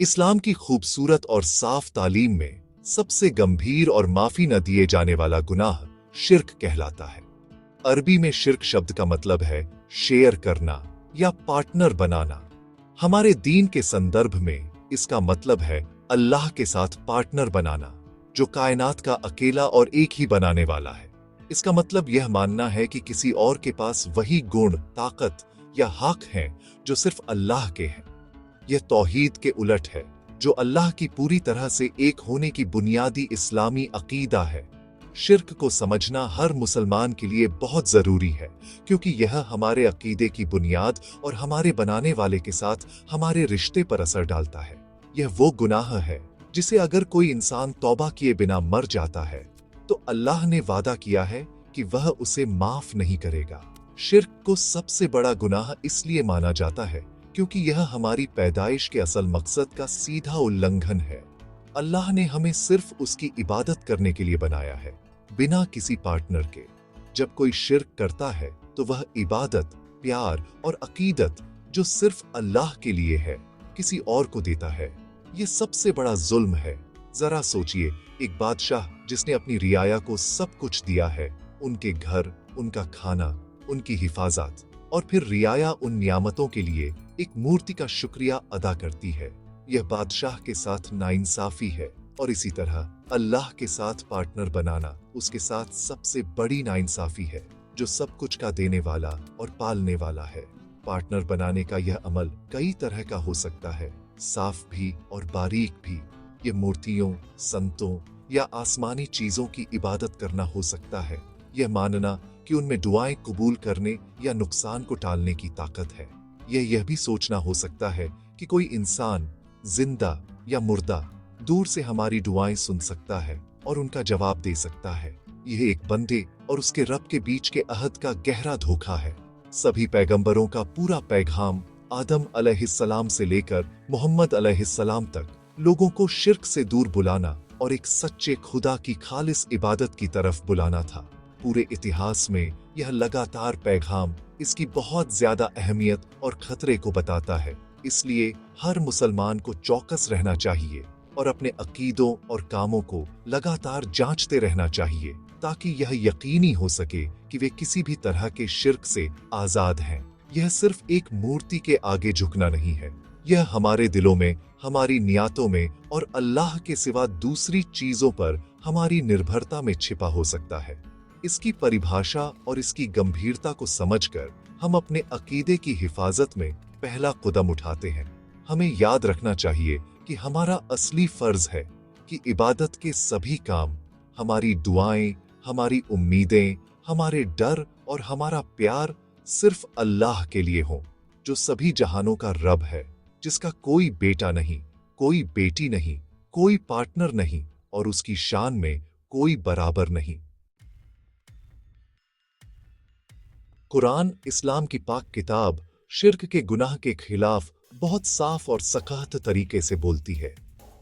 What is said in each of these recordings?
इस्लाम की खूबसूरत और साफ तालीम में सबसे गंभीर और माफी न दिए जाने वाला गुनाह शिर्क कहलाता है। अरबी में शिर्क शब्द का मतलब है शेयर करना या पार्टनर बनाना। हमारे दीन के संदर्भ में इसका मतलब है अल्लाह के साथ पार्टनर बनाना, जो कायनात का अकेला और एक ही बनाने वाला है। इसका मतलब यह मानना है कि किसी और के पास वही गुण, ताकत या हक हैं जो सिर्फ अल्लाह के हैं। यह तौहीद के उलट है, जो अल्लाह की पूरी तरह से एक होने की बुनियादी इस्लामी अकीदा है। शिर्क को समझना हर मुसलमान के लिए बहुत जरूरी है, क्योंकि यह हमारे अकीदे की बुनियाद और हमारे बनाने वाले के साथ हमारे रिश्ते पर असर डालता है। यह वो गुनाह है जिसे अगर कोई इंसान तौबा किए बिना मर जाता है तो अल्लाह ने वादा किया है कि वह उसे माफ नहीं करेगा। शिर्क को सबसे बड़ा गुनाह इसलिए माना जाता है क्योंकि यह हमारी पैदाइश के असल मकसद का सीधा उल्लंघन है। अल्लाह ने हमें सिर्फ उसकी इबादत करने के लिए बनाया है, बिना किसी पार्टनर के। जब कोई शिर्क करता है तो वह इबादत, प्यार और अकीदत जो सिर्फ अल्लाह के लिए है, किसी और को देता है। यह सबसे बड़ा जुल्म है। जरा सोचिए, एक बादशाह जिसने अपनी रियाया को सब कुछ दिया है, उनके घर, उनका खाना, उनकी हिफाजत, और फिर रियाया उन नियामतों के लिए एक मूर्ति का शुक्रिया अदा करती है। यह बादशाह के साथ नाइंसाफी है। और इसी तरह अल्लाह के साथ पार्टनर बनाना उसके साथ सबसे बड़ी नाइंसाफी है, जो सब कुछ का देने वाला और पालने वाला है। पार्टनर बनाने का यह अमल कई तरह का हो सकता है, साफ भी और बारीक भी। यह मूर्तियों, संतों या आसमानी चीजों की इबादत करना हो सकता है। यह मानना कि उनमें दुआएं कबूल करने या नुकसान को टालने की ताकत है। यह भी सोचना हो सकता है कि कोई इंसान, जिंदा या मुर्दा, दूर से हमारी दुआएं सुन सकता है और उनका जवाब दे सकता है। यह एक बंदे और उसके रब के बीच के अहद का गहरा धोखा है। सभी पैगंबरों का पूरा पैगाम आदम अलैहिस्सलाम से लेकर मोहम्मद अलैहिस्सलाम तक लोगों को शिर्क से दूर बुलाना और एक सच्चे खुदा की खालिस इबादत की तरफ बुलाना था। पूरे इतिहास में यह लगातार पैगाम इसकी बहुत ज्यादा अहमियत और खतरे को बताता है। इसलिए हर मुसलमान को चौकस रहना चाहिए और अपने अकीदों और कामों को लगातार जांचते रहना चाहिए, ताकि यह यकीनी हो सके कि वे किसी भी तरह के शिर्क से आजाद हैं। यह सिर्फ एक मूर्ति के आगे झुकना नहीं है, यह हमारे दिलों में, हमारी नियतों में और अल्लाह के सिवा दूसरी चीजों पर हमारी निर्भरता में छिपा हो सकता है। इसकी परिभाषा और इसकी गंभीरता को समझकर हम अपने अकीदे की हिफाजत में पहला कदम उठाते हैं। हमें याद रखना चाहिए कि हमारा असली फर्ज है कि इबादत के सभी काम, हमारी दुआएं, हमारी उम्मीदें, हमारे डर और हमारा प्यार सिर्फ अल्लाह के लिए हों, जो सभी जहानों का रब है, जिसका कोई बेटा नहीं, कोई बेटी नहीं, कोई पार्टनर नहीं और उसकी शान में कोई बराबर नहीं। कुरान, इस्लाम की पाक किताब, शिर्क के गुनाह के खिलाफ बहुत साफ और सख्त तरीके से बोलती है।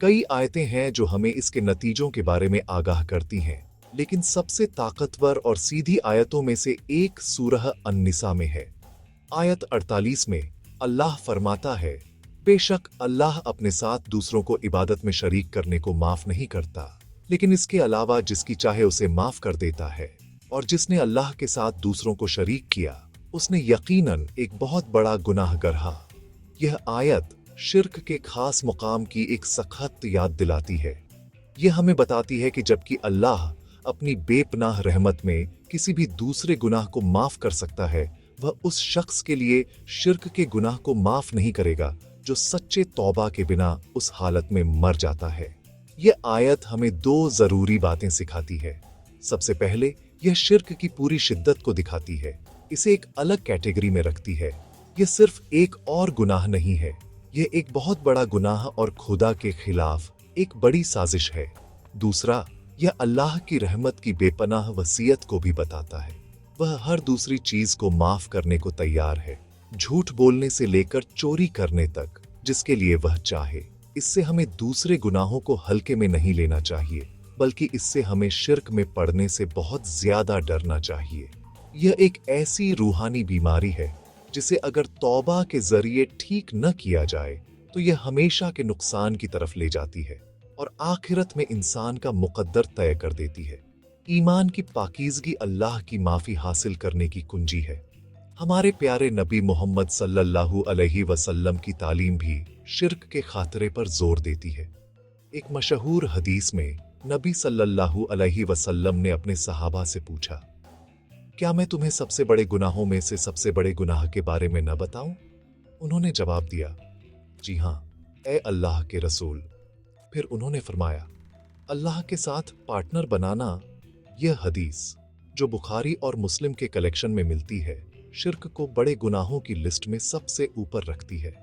कई आयतें हैं जो हमें इसके नतीजों के बारे में आगाह करती हैं, लेकिन सबसे ताकतवर और सीधी आयतों में से एक सूरह अन-निसा में है। आयत 48 में अल्लाह फरमाता है, बेशक अल्लाह अपने साथ दूसरों को इबादत में शरीक करने को माफ नहीं करता, लेकिन इसके अलावा जिसकी चाहे उसे माफ कर देता है, और जिसने अल्लाह के साथ दूसरों को शरीक किया, उसने यकीनन एक बहुत बड़ा गुनाह गढ़ा। यह आयत शिर्क के खास मुकाम की एक सख्त याद दिलाती है। यह हमें बताती है कि जबकि अल्लाह अपनी बेपनाह रहमत में किसी भी दूसरे गुनाह को माफ कर सकता है, वह उस शख्स के लिए शिर्क के गुनाह को माफ नहीं करेगा जो सच्चे तौबा के बिना उस हालत में मर जाता है। यह आयत हमें दो जरूरी बातें सिखाती है। सबसे पहले यह शिर्क की पूरी शिद्दत को दिखाती है, इसे एक अलग कैटेगरी में रखती है। यह सिर्फ एक और गुनाह नहीं है, यह एक बहुत बड़ा गुनाह और खुदा के खिलाफ एक बड़ी साजिश है। दूसरा, यह अल्लाह की रहमत की बेपनाह वसीयत को भी बताता है। वह हर दूसरी चीज को माफ करने को तैयार है, झूठ बोलने से लेकर चोरी करने तक, जिसके लिए वह चाहे। इससे हमें दूसरे गुनाहों को हल्के में नहीं लेना चाहिए, बल्कि इससे हमें शिर्क में पड़ने से बहुत ज्यादा डरना चाहिए। यह एक ऐसी रूहानी बीमारी है जिसे अगर तौबा के जरिए ठीक न किया जाए तो यह हमेशा के नुकसान की तरफ ले जाती है और आखिरत में इंसान का मुकद्दर तय कर देती है। ईमान की पाकीज़गी अल्लाह की माफ़ी हासिल करने की कुंजी है। हमारे प्यारे नबी मोहम्मद सल्लल्लाहु अलैहि वसल्लम की तालीम भी शिर्क के खातरे पर जोर देती है। एक मशहूर हदीस में नबी सल्लल्लाहु अलैहि वसल्लम ने अपने सहाबा से पूछा, क्या मैं तुम्हें सबसे बड़े गुनाहों में से सबसे बड़े गुनाह के बारे में न बताऊं? उन्होंने जवाब दिया, जी हां, ए अल्लाह के रसूल। फिर उन्होंने फरमाया, अल्लाह के साथ पार्टनर बनाना। यह हदीस, जो बुखारी और मुस्लिम के कलेक्शन में मिलती है, शिर्क को बड़े गुनाहों की लिस्ट में सबसे ऊपर रखती है।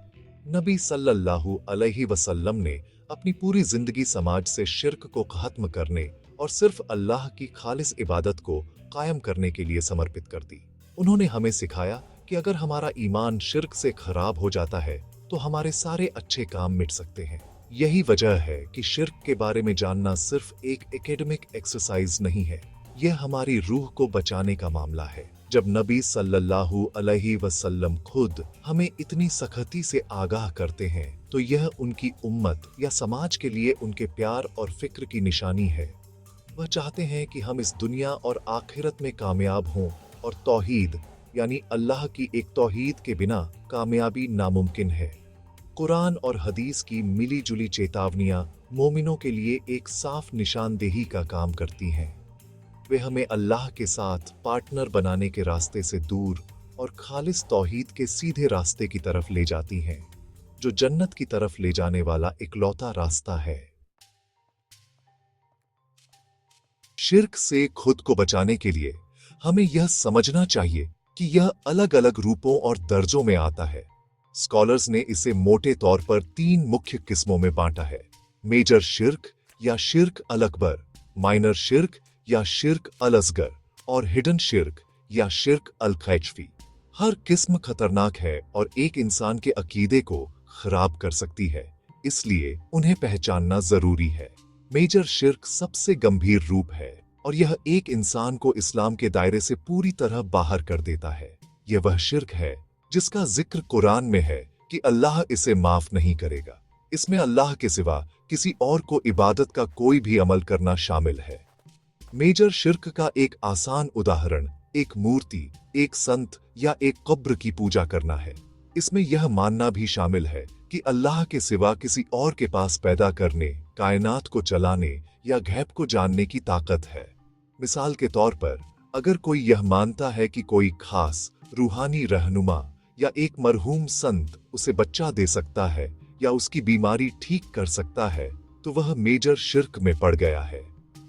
नबी सल्लल्लाहु अलैहि वसल्लम ने अपनी पूरी जिंदगी समाज से शिर्क को खत्म करने और सिर्फ अल्लाह की खालिस इबादत को कायम करने के लिए समर्पित कर दी। उन्होंने हमें सिखाया कि अगर हमारा ईमान शिर्क से खराब हो जाता है तो हमारे सारे अच्छे काम मिट सकते हैं। यही वजह है कि शिर्क के बारे में जानना सिर्फ एक एकेडमिक एक्सरसाइज नहीं है, यह हमारी रूह को बचाने का मामला है। जब नबी सल्लल्लाहु अलैहि वसल्लम खुद हमें इतनी सख्ती से आगाह करते हैं तो यह उनकी उम्मत या समाज के लिए उनके प्यार और फिक्र की निशानी है। वह चाहते हैं कि हम इस दुनिया और आखिरत में कामयाब हों और तौहीद यानी अल्लाह की एक तौहीद के बिना कामयाबी नामुमकिन है। कुरान और हदीस की मिली जुली चेतावनियां मोमिनों के लिए एक साफ निशानदेही का काम करती हैं। वे हमें अल्लाह के साथ पार्टनर बनाने के रास्ते से दूर और खालिस तौहीद के सीधे रास्ते की तरफ ले जाती हैं, जो जन्नत की तरफ ले जाने वाला इकलौता रास्ता है। शिर्क से खुद को बचाने के लिए हमें यह समझना चाहिए कि यह अलग अलग रूपों और दर्जों में आता है। स्कॉलर्स ने इसे मोटे तौर पर 3 मुख्य किस्मों में बांटा है: मेजर शिर्क या शिर्क अल अकबर, माइनर शिर्क या शिर्क अल असगर और हिडन शिर्क या शिर्क अल खैफी। हर किस्म खतरनाक है और एक इंसान के अकीदे को खराब कर सकती है, इसलिए उन्हें पहचानना जरूरी है। मेजर शिर्क सबसे गंभीर रूप है और यह एक इंसान को इस्लाम के दायरे से पूरी तरह बाहर कर देता है। यह वह शिर्क है जिसका जिक्र कुरान में है कि अल्लाह इसे माफ नहीं करेगा। इसमें अल्लाह के सिवा किसी और को इबादत का कोई भी अमल करना शामिल है। मेजर शिर्क का एक आसान उदाहरण एक मूर्ति, एक संत या एक कब्र की पूजा करना है। इसमें यह मानना भी शामिल है कि अल्लाह के सिवा किसी और के पास पैदा करने, कायनात को चलाने या गैब को जानने की ताकत है। मिसाल के तौर पर, अगर कोई यह मानता है कि कोई खास रूहानी रहनुमा या एक मरहूम संत उसे बच्चा दे सकता है या उसकी बीमारी ठीक कर सकता है, तो वह मेजर शिर्क में पड़ गया है।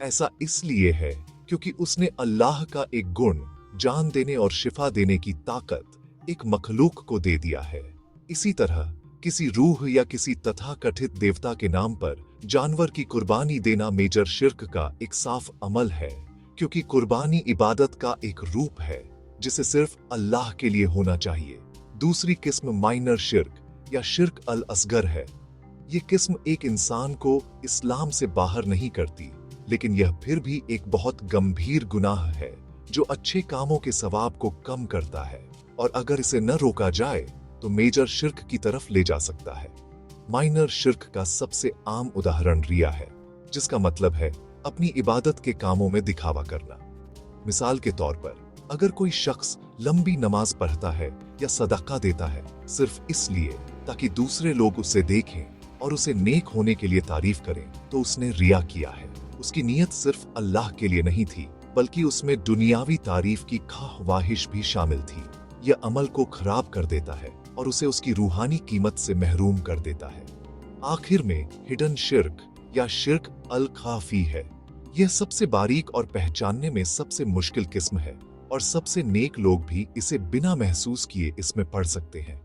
ऐसा इसलिए है क्योंकि उसने अल्लाह का एक गुण, जान देने और शिफा देने की ताकत एक मखलूक को दे दिया है। इसी तरह किसी रूह या किसी तथाकथित देवता के नाम पर जानवर की कुर्बानी देना मेजर शिर्क का एक साफ अमल है, क्योंकि कुर्बानी इबादत का एक रूप है जिसे सिर्फ अल्लाह के लिए होना चाहिए। दूसरी किस्म माइनर शिर्क या शिर्क अल असगर है। ये किस्म एक इंसान को इस्लाम से बाहर नहीं करती, लेकिन यह फिर भी एक बहुत गंभीर गुनाह है जो अच्छे कामों के सवाब को कम करता है और अगर इसे न रोका जाए तो मेजर शिर्क की तरफ ले जा सकता है। माइनर शिर्क का सबसे आम उदाहरण रिया है, जिसका मतलब है अपनी इबादत के कामों में दिखावा करना। मिसाल के तौर पर, अगर कोई शख्स लंबी नमाज पढ़ता है या सदका देता है सिर्फ इसलिए ताकि दूसरे लोग उसे देखें और उसे नेक होने के लिए तारीफ करें, तो उसने रिया किया है। उसकी नीयत सिर्फ अल्लाह के लिए नहीं थी, बल्कि उसमें दुनियावी तारीफ की ख्वाहिश भी शामिल थी। यह अमल को खराब कर देता है और उसे उसकी रूहानी कीमत से महरूम कर देता है। आखिर में हिडन शिर्क या शिर्क अल खाफी है। यह सबसे बारीक और पहचानने में सबसे मुश्किल किस्म है और सबसे नेक लोग भी इसे बिना महसूस किए इसमें पड़ सकते हैं।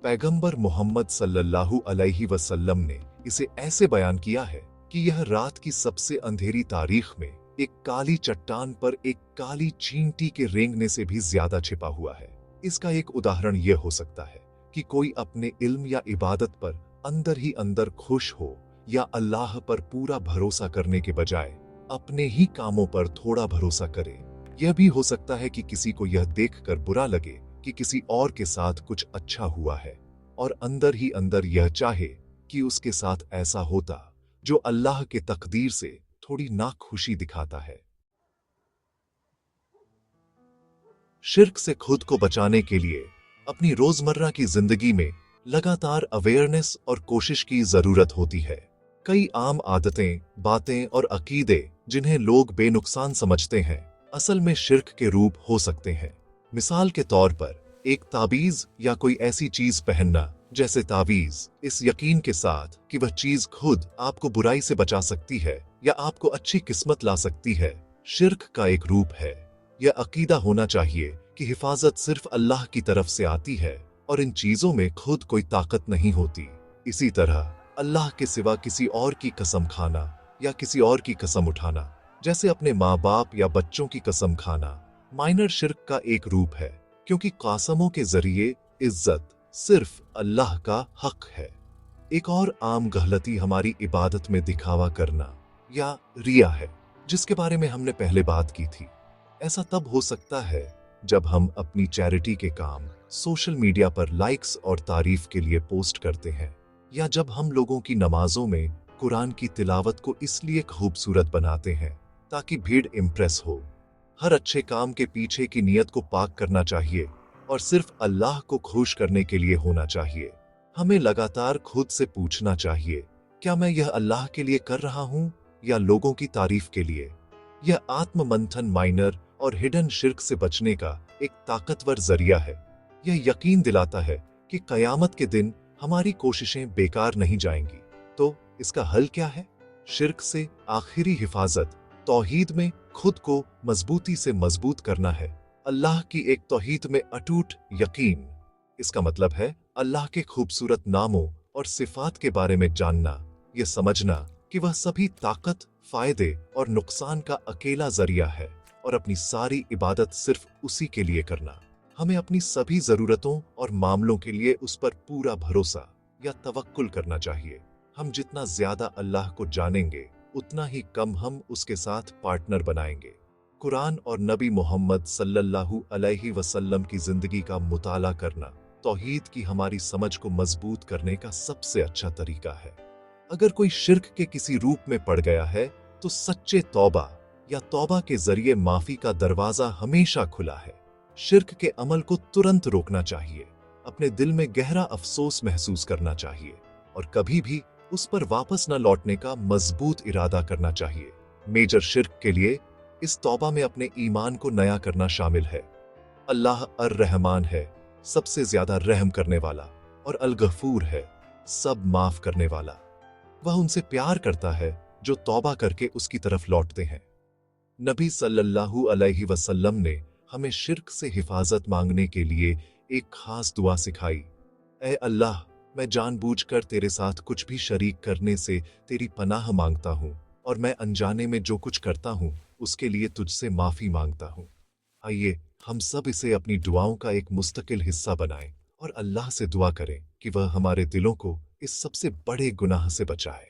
पैगंबर मोहम्मद सल्लल्लाहु अलैहि वसल्लम ने इसे ऐसे बयान किया है कि यह रात की सबसे अंधेरी तारीख में एक काली चट्टान पर एक काली चींटी के रेंगने से भी ज्यादा छिपा हुआ है। इसका एक उदाहरण यह हो सकता है कि कोई अपने इल्म या इबादत पर अंदर ही अंदर खुश हो या अल्लाह पर पूरा भरोसा करने के बजाय अपने ही कामों पर थोड़ा भरोसा करे। यह भी हो सकता है कि किसी को यह देखकर बुरा लगे कि किसी और के साथ कुछ अच्छा हुआ है और अंदर ही अंदर यह चाहे कि उसके साथ ऐसा होता जो अल्लाह के तकदीर से थोड़ी नाखुशी दिखाता है। शिर्क से खुद को बचाने के लिए अपनी रोजमर्रा की जिंदगी में लगातार अवेयरनेस और कोशिश की जरूरत होती है। कई आम आदतें, बातें और अकीदे जिन्हें लोग बेनुकसान समझते हैं, असल में शिर्क के रूप हो सकते हैं। मिसाल के तौर पर एक ताबीज या कोई ऐसी चीज पहनना जैसे तावीज, इस यकीन के साथ कि वह चीज खुद आपको बुराई से बचा सकती है या आपको अच्छी किस्मत ला सकती है, शिर्क का एक रूप है। यह अकीदा होना चाहिए कि हिफाजत सिर्फ अल्लाह की तरफ से आती है और इन चीजों में खुद कोई ताकत नहीं होती। इसी तरह अल्लाह के सिवा किसी और की कसम खाना या किसी और की कसम उठाना, जैसे अपने माँ बाप या बच्चों की कसम खाना, माइनर शिर्क का एक रूप है, क्योंकि कासमों के जरिए इज्जत सिर्फ अल्लाह का हक है। एक और आम गलती हमारी इबादत में दिखावा करना या रिया है, जिसके बारे में हमने पहले बात की थी। ऐसा तब हो सकता है जब हम अपनी चैरिटी के काम सोशल मीडिया पर लाइक्स और तारीफ के लिए पोस्ट करते हैं, या जब हम लोगों की नमाजों में कुरान की तिलावत को इसलिए खूबसूरत बनाते हैं ताकि भीड़ इम्प्रेस हो। हर अच्छे काम के पीछे की नीयत को पाक करना चाहिए और सिर्फ अल्लाह को खुश करने के लिए होना चाहिए। हमें लगातार खुद से पूछना चाहिए, क्या मैं यह अल्लाह के लिए कर रहा हूं या लोगों की तारीफ के लिए? यह आत्म मंथन माइनर और हिडन शिर्क से बचने का एक ताकतवर जरिया है। यह यकीन दिलाता है कि कयामत के दिन हमारी कोशिशें बेकार नहीं जाएंगी। तो इसका हल क्या है? शिर्क से आखिरी हिफाजत तौहीद में खुद को मजबूती से मजबूत करना है। अल्लाह की एक तौहीद में अटूट यकीन। इसका मतलब है अल्लाह के खूबसूरत नामों और सिफात के बारे में जानना, यह समझना कि वह सभी ताकत, फायदे और नुकसान का अकेला जरिया है और अपनी सारी इबादत सिर्फ उसी के लिए करना। हमें अपनी सभी जरूरतों और मामलों के लिए उस पर पूरा भरोसा या तवक्कुल करना चाहिए। हम जितना ज्यादा अल्लाह को जानेंगे, उतना ही कम हम उसके साथ पार्टनर बनाएंगे। कुरान और नबी मोहम्मद सल्लल्लाहु अलैहि वसल्लम की जिंदगी का मुताला करना तौहीद की हमारी समझ को मजबूत करने का सबसे अच्छा तरीका है। अगर कोई शिर्क के किसी रूप में पड़ गया है, तो सच्चे तौबा या तौबा के जरिए माफी का दरवाजा हमेशा खुला है। शिर्क के अमल को तुरंत रोकना चाहिए, अपने दिल में गहरा अफसोस महसूस करना चाहिए और कभी भी उस पर वापस न लौटने का मजबूत इरादा करना चाहिए। मेजर शिर्क के लिए इस तौबा में अपने ईमान को नया करना शामिल है। अल्लाह अर रहमान है, सबसे ज्यादा रहम करने वाला, और अल गफूर है, सब माफ करने वाला। वह उनसे प्यार करता है जो तौबा करके उसकी तरफ लौटते हैं। नबी सल्लल्लाहु अलैहि वसल्लम ने हमें शिर्क से हिफाजत मांगने के लिए एक खास दुआ सिखाई। ऐ अल्लाह, मैं जानबूझकर तेरे साथ कुछ भी शरीक करने से तेरी पनाह मांगता हूँ और मैं अनजाने में जो कुछ करता हूँ उसके लिए तुझसे माफी मांगता हूँ। आइए हम सब इसे अपनी दुआओं का एक मुस्तकिल हिस्सा बनाएं और अल्लाह से दुआ करें कि वह हमारे दिलों को इस सबसे बड़े गुनाह से बचाए।